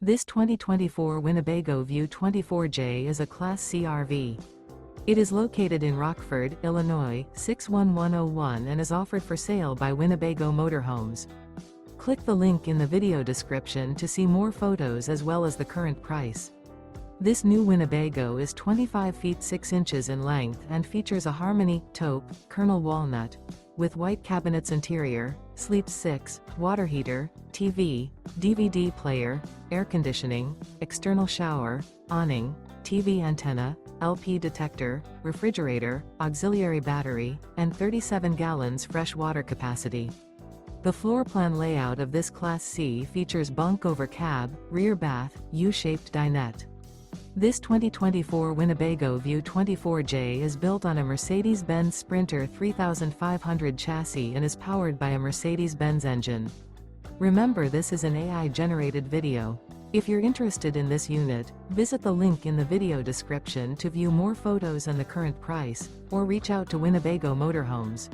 This 2024 Winnebago View 24J is a Class C RV. It is located in Rockford, Illinois, 61101 and is offered for sale by Winnebago Motorhomes. Click the link in the video description to see more photos as well as the current price. This new Winnebago is 25 feet 6 inches in length and features a Harmony, taupe, kernel walnut, with white cabinets interior, sleeps 6, water heater, TV, DVD player, air conditioning, external shower, awning, TV antenna, LP detector, refrigerator, auxiliary battery, and 37 gallons fresh water capacity. The floor plan layout of this Class C features bunk over cab, rear bath, U-shaped dinette. This 2024 Winnebago View 24J is built on a Mercedes-Benz Sprinter 3500 chassis and is powered by a Mercedes-Benz engine. Remember, this is an AI-generated video. If you're interested in this unit, visit the link in the video description to view more photos and the current price, or reach out to Winnebago Motorhomes.